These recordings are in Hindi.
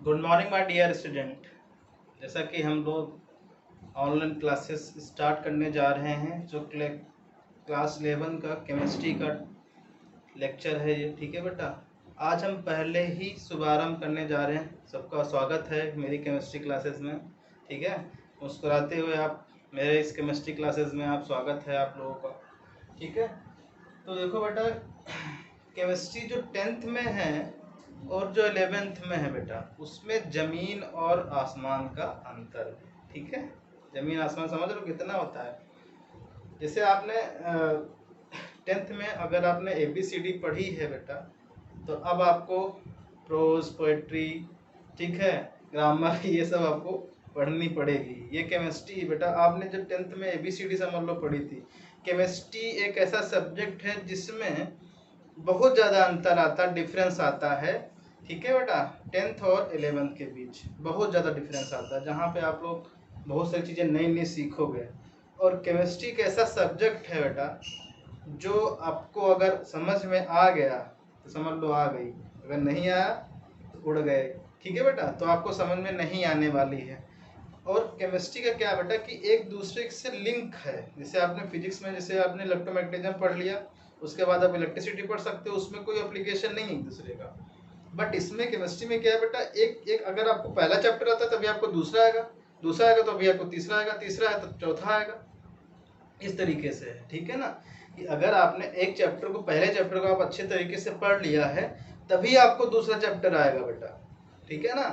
Good morning my dear student. जैसा कि हम लोग ऑनलाइन क्लासेस स्टार्ट करने जा रहे हैं, जो क्लास 11 का केमिस्ट्री का लेक्चर है ये। ठीक है बेटा, आज हम पहले ही शुभारंभ करने जा रहे हैं। सबका स्वागत है मेरी केमिस्ट्री क्लासेस में। ठीक है, मुस्कुराते हुए आप मेरे इस केमिस्ट्री क्लासेस में आप स्वागत है आप लोगों का। ठीक है, तो देखो बेटा, केमिस्ट्री जो 10th में है और जो 11th में है बेटा, उसमें ज़मीन और आसमान का अंतर है। ठीक है, ज़मीन आसमान समझ लो कितना होता है। जैसे आपने 10th में अगर आपने ABCD पढ़ी है बेटा, तो अब आपको प्रोज पोएट्री, ठीक है, ग्रामर ये सब आपको पढ़नी पड़ेगी। ये केमिस्ट्री बेटा, आपने जब 10th में ABCD समझ लो पढ़ी थी। केमिस्ट्री एक ऐसा सब्जेक्ट है जिसमें बहुत ज़्यादा अंतर आता, डिफरेंस आता है। ठीक है बेटा, 10th और 11th के बीच बहुत ज़्यादा डिफरेंस आता है, जहाँ पे आप लोग बहुत सारी चीज़ें नई नई सीखोगे। और केमिस्ट्री एक ऐसा सब्जेक्ट है बेटा, जो आपको अगर समझ में आ गया तो समझ लो आ गई, अगर नहीं आया तो उड़ गए। ठीक है बेटा, तो आपको समझ में नहीं आने वाली है। और केमिस्ट्री का क्या बेटा कि एक दूसरे से लिंक है। जैसे आपने फिजिक्स में, जैसे आपने इलेक्ट्रोमैग्नेटिज्म पढ़ लिया, उसके बाद आप इलेक्ट्रिसिटी पढ़ सकते हो, उसमें कोई एप्लीकेशन नहीं है एक दूसरे का। बट इसमें केमिस्ट्री में क्या है बेटा, एक एक अगर आपको पहला चैप्टर आता है तभी आपको दूसरा आएगा, दूसरा आएगा तो अभी आपको तीसरा आएगा, तीसरा है तो चौथा आएगा। इस तरीके से है। ठीक है ना, कि अगर आपने एक चैप्टर को, पहले चैप्टर को आप अच्छे तरीके से पढ़ लिया है, तभी आपको दूसरा चैप्टर आएगा बेटा। ठीक है ना,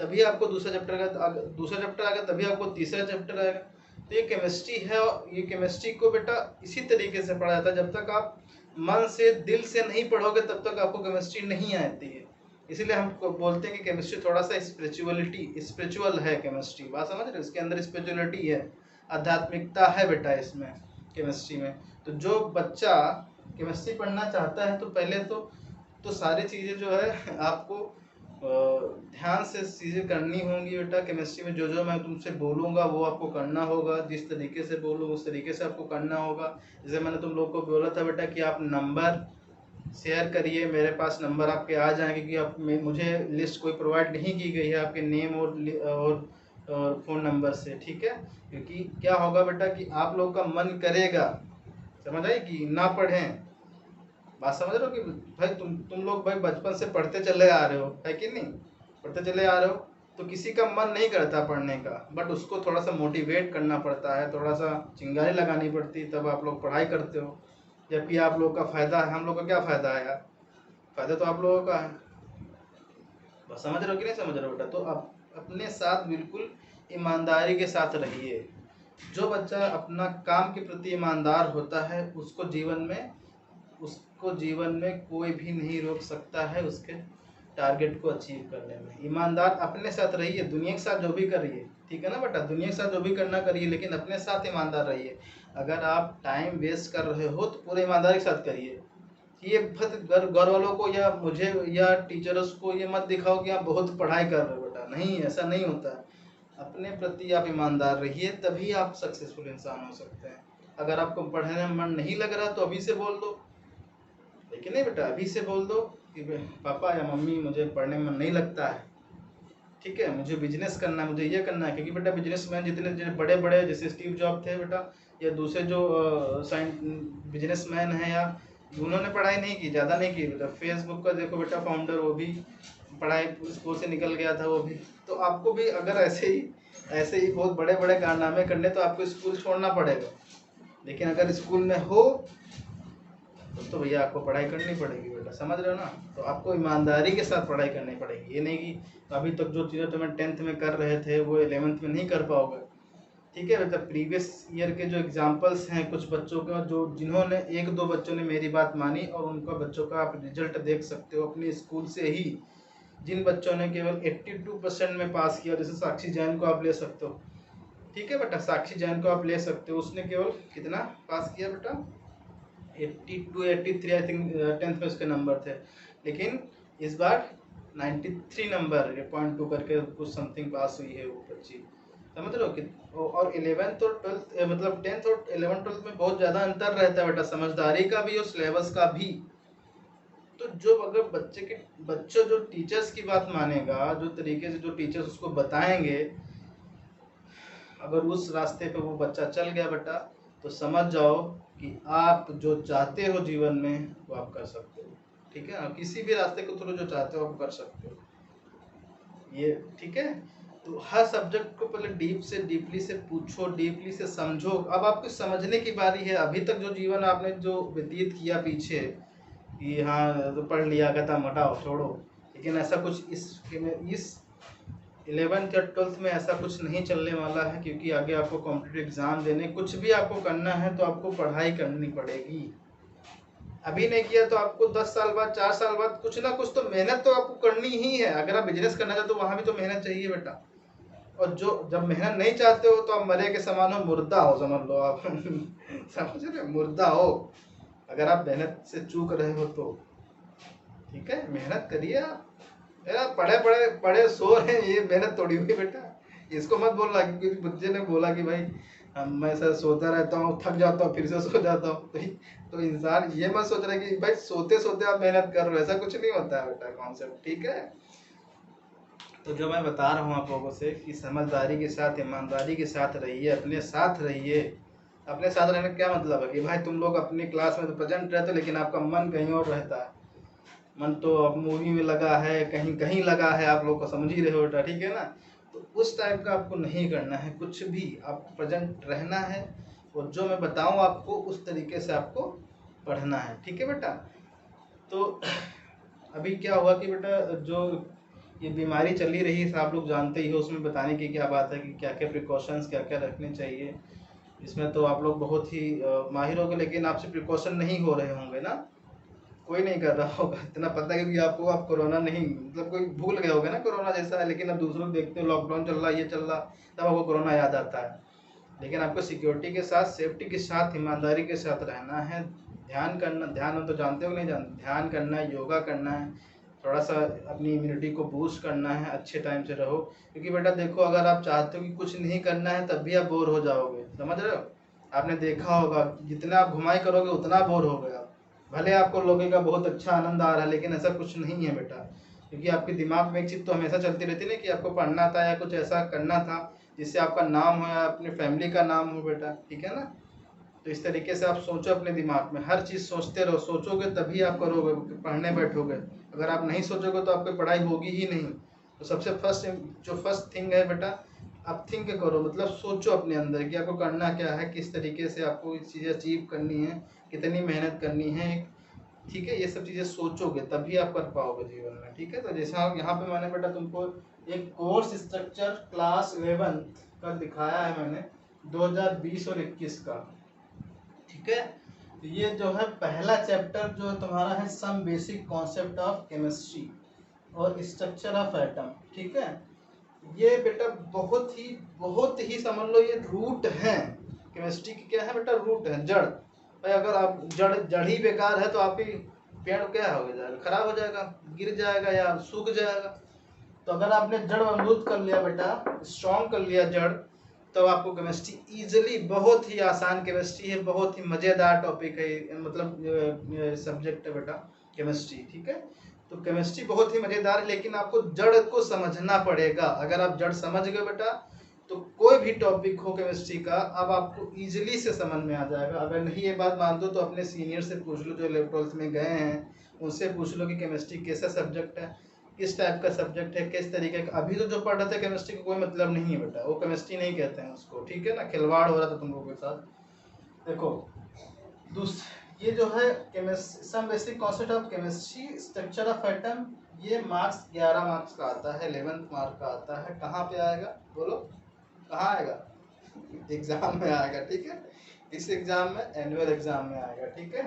तभी आपको दूसरा चैप्टर आएगा, तभी आपको तीसरा चैप्टर आएगा। तो ये केमिस्ट्री है, और ये केमिस्ट्री को बेटा इसी तरीके से पढ़ा जाता है। जब तक आप मन से, दिल से नहीं पढ़ोगे तब तक आपको केमिस्ट्री नहीं आती है। इसीलिए हम बोलते हैं कि केमिस्ट्री थोड़ा सा स्पिरिचुअल है। केमिस्ट्री बात समझ रहे हो, इसके अंदर स्पिरिचुअलिटी है, आध्यात्मिकता है बेटा इसमें, केमिस्ट्री में। तो जो बच्चा केमिस्ट्री पढ़ना चाहता है, तो पहले तो सारी चीज़ें जो है आपको ध्यान से चीज़ें करनी होंगी बेटा। केमिस्ट्री में जो जो मैं तुमसे बोलूँगा वो आपको करना होगा, जिस तरीके से बोलूँ उस तरीके से आपको करना होगा। जैसे मैंने तुम लोग को बोला था बेटा कि आप नंबर शेयर करिए, मेरे पास नंबर आपके आ जाएंगे, क्योंकि आप मुझे लिस्ट कोई प्रोवाइड नहीं की गई है आपके नेम और फ़ोन नंबर से। ठीक है, क्योंकि क्या होगा बेटा कि आप लोग का मन करेगा, समझ आई, कि ना पढ़ें। बात समझ रहे हो कि भाई तुम लोग भाई बचपन से पढ़ते चले आ रहे हो, है कि नहीं, पढ़ते चले आ रहे हो, तो किसी का मन नहीं करता पढ़ने का, बट उसको थोड़ा सा मोटिवेट करना पड़ता है, थोड़ा सा चिंगारी लगानी पड़ती, तब आप लोग पढ़ाई करते हो। जबकि आप लोग का फ़ायदा है, हम लोग का क्या फ़ायदा है यार, फ़ायदा तो आप लोगों का है। बस समझ रहे हो कि नहीं समझ रहे हो बेटा। तो आप अपने साथ बिल्कुल ईमानदारी के साथ रहिए। जो बच्चा अपना काम के प्रति ईमानदार होता है, उसको जीवन में कोई भी नहीं रोक सकता है उसके टारगेट को अचीव करने में। ईमानदार अपने साथ रहिए, दुनिया के साथ जो भी करिए, ठीक है ना बेटा, दुनिया के साथ जो भी करना करिए, लेकिन अपने साथ ईमानदार रहिए। अगर आप टाइम वेस्ट कर रहे हो तो पूरे ईमानदारी के साथ करिए। ये घर वालों को या मुझे या टीचर्स को ये मत दिखाओ कि आप बहुत पढ़ाई कर रहे हो बेटा, नहीं, ऐसा नहीं होता है। अपने प्रति आप ईमानदार रहिए, तभी आप सक्सेसफुल इंसान हो सकते हैं। अगर आपको पढ़ने में मन नहीं लग रहा तो अभी से बोल दो, लेकिन नहीं बेटा, अभी से बोल दो कि पापा या मम्मी मुझे पढ़ने में मन नहीं लगता है, ठीक है, मुझे बिजनेस करना है, मुझे ये करना है। क्योंकि बेटा बिजनेसमैन जितने बड़े बड़े, जैसे स्टीव जॉब थे बेटा, या दूसरे जो बिजनेसमैन हैं, या उन्होंने पढ़ाई नहीं की, ज़्यादा नहीं की बेटा। फेसबुक का देखो बेटा फाउंडर, वो भी पढ़ाई स्कूल से निकल गया था वो भी। तो आपको भी अगर ऐसे ही बहुत बड़े बड़े कारनामे करने, तो आपको स्कूल छोड़ना पड़ेगा। लेकिन अगर स्कूल में हो तो भैया आपको पढ़ाई करनी पड़ेगी बेटा, समझ रहे हो ना। तो आपको ईमानदारी के साथ पढ़ाई करनी पड़ेगी। ये नहीं कि अभी तक जो चीज़ें तुम्हें 10th में कर रहे थे वो 11th में नहीं कर पाओगे। ठीक है बेटा, प्रीवियस ईयर के जो एग्जाम्पल्स हैं कुछ बच्चों के, जो जिन्होंने, एक दो बच्चों ने मेरी बात मानी, और उनका बच्चों का आप रिजल्ट देख सकते हो अपने स्कूल से ही। जिन बच्चों ने केवल 82% में पास किया, जैसे साक्षी जैन को आप ले सकते हो। ठीक है बेटा, साक्षी जैन को आप ले सकते हो, उसने केवल कितना पास किया बेटा, 82 83 आई थिंक 10th में उसके नंबर थे। लेकिन इस बार 93 नंबर 0.2 करके कुछ समथिंग पास हुई है वो बच्ची, समझ रहे हो कि। और 11th और 12th, मतलब 10th और 11th 12th में बहुत ज़्यादा अंतर रहता है बेटा, समझदारी का भी और सिलेबस का भी। तो जो अगर बच्चे जो टीचर्स की बात मानेगा, जो तरीके से जो टीचर्स उसको बताएंगे, अगर उस रास्ते पे वो बच्चा चल गया बेटा, तो समझ जाओ कि आप जो चाहते हो जीवन में वो आप कर सकते हो। ठीक है, आप किसी भी रास्ते के थ्रू जो चाहते हो आप कर सकते हो, ये ठीक है। तो हर सब्जेक्ट को पहले डीपली से पूछो, डीपली से समझो। अब आपको समझने की बारी है। अभी तक जो जीवन आपने जो व्यतीत किया पीछे कि हाँ तो पढ़ लिया, खत्म, हटाओ, छोड़ो, लेकिन ऐसा कुछ इस 11th या 12th में ऐसा कुछ नहीं चलने वाला है, क्योंकि आगे आपको कॉम्पिटिटिव एग्जाम देने, कुछ भी आपको करना है तो आपको पढ़ाई करनी पड़ेगी। अभी नहीं किया तो आपको 10 साल बाद, 4 साल बाद कुछ ना कुछ तो मेहनत तो आपको करनी ही है। अगर आप बिजनेस करना चाहते हो तो वहां भी तो मेहनत चाहिए बेटा। और जो जब मेहनत नहीं चाहते हो तो आप मरे के समान हो, मुर्दा हो, समझ लो आप समझ रहे, मुर्दा हो अगर आप मेहनत से चूक रहे हो तो। ठीक है, मेहनत करिए आप। पढ़े पढ़े पढ़े सो रहे हैं, ये मेहनत थोड़ी हुई बेटा। इसको मत बोलना क्योंकि बच्चे ने बोला कि भाई मैं सर सोता रहता हूँ, थक जाता हूँ, फिर से सो जाता हूँ। तो इंसान ये मत सोच रहा कि भाई सोते सोते आप मेहनत कर रहे हो, ऐसा कुछ नहीं होता है बेटा कॉन्सेप्ट। ठीक है, तो जो मैं बता रहा हूँ आप लोगों से कि समझदारी के साथ, ईमानदारी के साथ रहिए, अपने साथ रहिए। अपने साथ रहने का क्या मतलब है कि भाई तुम लोग अपनी क्लास में तो प्रेजेंट रहते हो, लेकिन आपका मन कहीं और रहता है। मन तो अब मूवी में लगा है, कहीं कहीं लगा है, आप लोग को समझ ही रहे हो बेटा। ठीक है ना, तो उस टाइप का आपको नहीं करना है कुछ भी, आपको प्रेजेंट रहना है और जो मैं बताऊँ आपको उस तरीके से आपको पढ़ना है। ठीक है बेटा। तो अभी क्या हुआ कि बेटा जो ये बीमारी चली रही है आप लोग जानते ही हो, उसमें बताने की क्या बात है कि क्या क्या प्रिकॉशंस क्या क्या रखने चाहिए। इसमें तो आप लोग बहुत ही माहिर होंगे, लेकिन आपसे प्रिकॉशन नहीं हो रहे होंगे ना, कोई नहीं कर रहा होगा, इतना पता है। क्योंकि आपको आप कोरोना नहीं, मतलब कोई भूल गए होगे ना कोरोना जैसा है, लेकिन अब दूसरों को देखते हो लॉकडाउन चल रहा है, ये चल रहा, तब आपको कोरोना याद आता है। लेकिन आपको सिक्योरिटी के साथ, सेफ्टी के साथ, ईमानदारी के साथ रहना है। ध्यान करना, ध्यान हम तो जानते हो नहीं जानते, ध्यान करना है, योगा करना है, थोड़ा सा अपनी इम्यूनिटी को बूस्ट करना है, अच्छे टाइम से रहो। क्योंकि बेटा देखो, अगर आप चाहते हो कि कुछ नहीं करना है तब भी आप बोर हो जाओगे, समझ रहे हो। आपने देखा होगा जितना आप घुमाई करोगे उतना बोर हो गए आप। भले आपको लगेगा बहुत अच्छा आनंद आ रहा है, लेकिन ऐसा कुछ नहीं है बेटा। क्योंकि आपके दिमाग में एक चीज़ तो हमेशा चलती रहती है ना कि आपको पढ़ना था या कुछ ऐसा करना था जिससे आपका नाम हो या अपने फैमिली का नाम हो बेटा। ठीक है ना, तो इस तरीके से आप सोचो, अपने दिमाग में हर चीज़ सोचते रहो, सोचोगे तभी आप करोगे, पढ़ने बैठोगे। अगर आप नहीं सोचोगे तो आपकी पढ़ाई होगी ही नहीं। तो सबसे फर्स्ट थिंग है बेटा, आप थिंक करो, मतलब सोचो अपने अंदर कि आपको करना क्या है, किस तरीके से आपको चीज़ें अचीव करनी है, कितनी मेहनत करनी है। ठीक है, ये सब चीज़ें सोचोगे तभी आप कर पाओगे जीवन में। ठीक है, तो जैसे यहाँ पे मैंने बेटा तुमको एक कोर्स स्ट्रक्चर क्लास 11 का दिखाया है मैंने, 2020 और 21 का। ठीक है, तो ये जो है पहला चैप्टर जो तुम्हारा है some basic concept of chemistry और स्ट्रक्चर ऑफ एटम। ठीक है, ये बेटा बहुत ही समझ लो ये रूट है केमिस्ट्री की। क्या है बेटा, रूट है, जड़। भाई अगर आप जड़ ही बेकार है तो आपकी पेड़ क्या हो जाएगा, खराब हो जाएगा, गिर जाएगा या सूख जाएगा। तो अगर आपने जड़ मजबूत कर लिया बेटा, स्ट्रॉन्ग कर लिया जड़, तो आपको केमिस्ट्री इजीली, बहुत ही आसान केमिस्ट्री है, बहुत ही मज़ेदार टॉपिक है, मतलब सब्जेक्ट है बेटा केमिस्ट्री। ठीक है, तो केमिस्ट्री बहुत ही मज़ेदार है, लेकिन आपको जड़ को समझना पड़ेगा। अगर आप जड़ समझ गए बेटा तो कोई भी टॉपिक हो केमिस्ट्री का अब आपको इजीली से समझ में आ जाएगा। अगर नहीं ये बात मान दो तो अपने सीनियर से पूछ लो जो 11th में गए हैं, उनसे पूछ लो कि केमिस्ट्री कैसा सब्जेक्ट है, किस टाइप का सब्जेक्ट है, किस तरीके का। अभी तो जो पढ़ रहे थे केमिस्ट्री का कोई मतलब नहीं है बेटा, वो केमिस्ट्री नहीं कहते हैं उसको। ठीक है ना, खिलवाड़ हो रहा था तुम लोगों के साथ। देखो ये जो है some basic concept of chemistry, structure of atom, ये मार्क्स 11 मार्क्स का आता है, 11th मार्क का आता है। कहाँ पे आएगा बोलो, कहाँ आएगा, एग्जाम में आएगा। ठीक है, इस एग्जाम में, एनुअल एग्जाम में आएगा। ठीक है,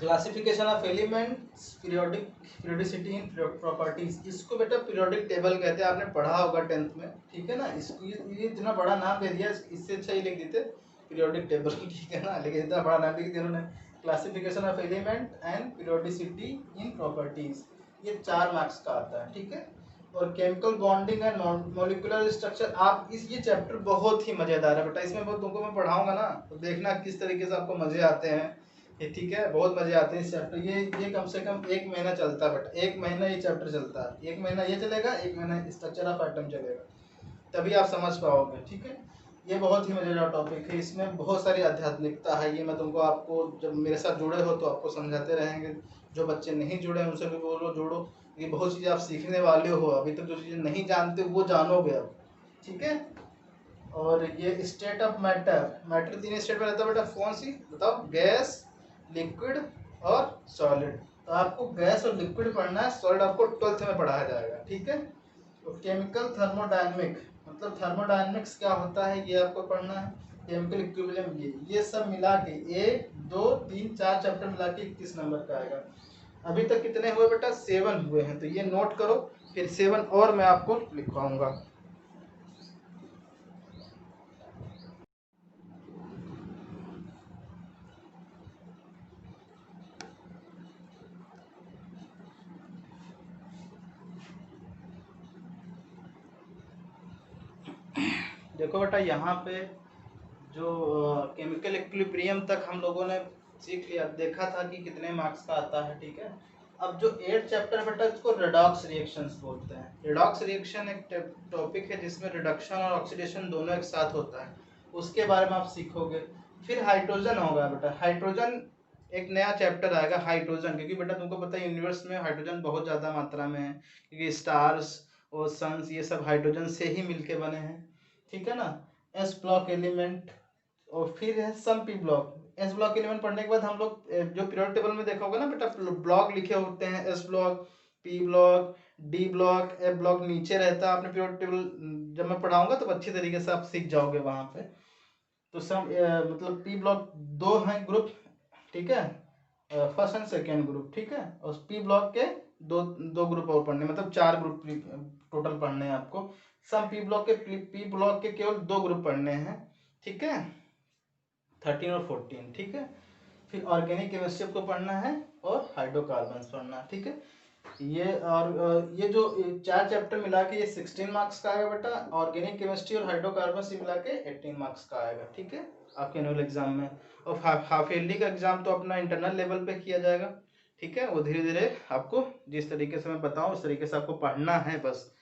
classification of elements, periodicity in properties, इसको बेटा पीरियोडिक टेबल कहते हैं, आपने पढ़ा होगा 10th में। ठीक है ना, इसको ये इतना बड़ा नाम दे दिया, इससे अच्छा ही लिख देते पीरियोडिक टेबल। ठीक है ना, लेकिन इतना बड़ा नाम लिख दिया उन्होंने, classification of element and periodicity in properties, ये 4 मार्क्स का आता है। ठीक है, और chemical bonding and molecular structure, आप ये चैप्टर बहुत ही मजेदार है बेटा। इसमें तुमको मैं पढ़ाऊंगा ना तो देखना किस तरीके से आपको मजे आते हैं, ये ठीक है, बहुत मजे आते हैं इस चैप्टर। ये कम से कम 1 महीना चलता है बेटा, 1 महीना ये चैप्टर चलता है। 1 महीना ये चलेगा, 1 महीना स्ट्रक्चर ऑफ एटम चलेगा, तभी आप समझ पाओगे। ठीक है, ये बहुत ही मजेदार टॉपिक है, इसमें बहुत सारी आध्यात्मिकता है। ये मैं तुमको, आपको जब मेरे साथ जुड़े हो तो आपको समझाते रहेंगे। जो बच्चे नहीं जुड़े हैं उनसे भी बोलो जोड़ो, ये बहुत चीज़ें आप सीखने वाले हो। अभी तक जो चीज़ें नहीं जानते वो जानोगे अब। ठीक है, और ये state of matter, matter 3 state में रहता है बेटा, कौन सी बताओ? गैस, लिक्विड और सॉलिड। तो आपको गैस और लिक्विड पढ़ना है, सॉलिड आपको 12th में पढ़ाया जाएगा। ठीक है, तो केमिकल थर्मोडायनेमिक मतलब थर्मोडायनेमिक्स क्या होता है ये आपको पढ़ना है। केमिकल इक्विलिब्रियम, ये सब मिला के 1 2 3 4 चैप्टर मिला के 21 नंबर का आएगा। अभी तक कितने हुए बेटा? 7 हुए हैं, तो ये नोट करो, फिर 7 और मैं आपको लिखवाऊंगा। देखो बेटा, यहाँ पे जो केमिकल इक्विलिब्रियम तक हम लोगों ने सीख लिया, देखा था कि कितने मार्क्स का आता है। ठीक है, अब जो 8 चैप्टर बेटा, इसको रिडॉक्स रिएक्शंस बोलते हैं। रिडॉक्स रिएक्शन एक टॉपिक है जिसमें रिडक्शन और ऑक्सीडेशन दोनों एक साथ होता है, उसके बारे में आप सीखोगे। फिर हाइड्रोजन होगा बेटा, हाइड्रोजन एक नया चैप्टर आएगा, हाइड्रोजन। क्योंकि बेटा तुमको पता है यूनिवर्स में हाइड्रोजन बहुत ज़्यादा मात्रा में है, क्योंकि स्टार्स और सन्स ये सब हाइड्रोजन से ही मिलके बने हैं। ठीक है ना, एस ब्लॉक एलिमेंट, और फिर है सम p block. S block element पढ़ने के बाद हम लोग जो पीरियोडिक टेबल में देखा होगा ना बेटा, ब्लॉक लिखे होते हैं, S block, P block, D block, F block नीचे रहता है। आपने पीरियोडिक टेबल जब मैं पढ़ाऊंगा तो अच्छी तरीके से आप सीख जाओगे वहां पे। तो सम मतलब पी ब्लॉक 2 हैं ग्रुप, ठीक है, फर्स्ट एंड सेकेंड ग्रुप। ठीक है, और पी ब्लॉक के दो दो ग्रुप और पढ़ने, मतलब 4 ग्रुप टोटल पढ़ने हैं आपको। सम पी ब्लॉक के केवल 2 ग्रुप पढ़ने हैं। ठीक है, 13 और 14। ठीक है, फिर ऑर्गेनिक केमिस्ट्री आपको पढ़ना है और हाइड्रोकार्बन्स पढ़ना है। ठीक है, ये और ये जो 4 चैप्टर मिला के ये 16 मार्क्स का आएगा बेटा। ऑर्गेनिक केमिस्ट्री और हाइड्रोकार्बन्स मिला के 18 मार्क्स का आएगा। ठीक है, आपके एनुअल एग्जाम में। और हाफ ईयरली का एग्जाम तो अपना इंटरनल लेवल पे किया जाएगा। ठीक है, वो धीरे धीरे आपको जिस तरीके से मैं बताऊँ उस तरीके से आपको पढ़ना है बस।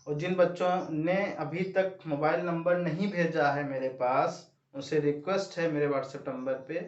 और जिन बच्चों ने अभी तक मोबाइल नंबर नहीं भेजा है मेरे पास, उनसे रिक्वेस्ट है मेरे व्हाट्सएप नंबर पे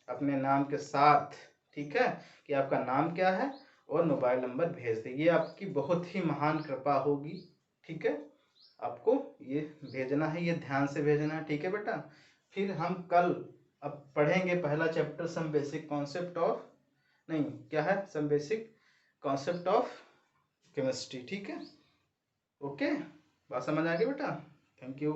अपने नाम के साथ, ठीक है, कि आपका नाम क्या है और मोबाइल नंबर भेज दें। ये आपकी बहुत ही महान कृपा होगी। ठीक है, आपको ये भेजना है, ये ध्यान से भेजना है। ठीक है बेटा, फिर हम कल अब पढ़ेंगे पहला chapter, some basic concept of, नहीं क्या है, some basic concept of chemistry. ठीक है, ओके, बात समझ आ गई बेटा? Thank you.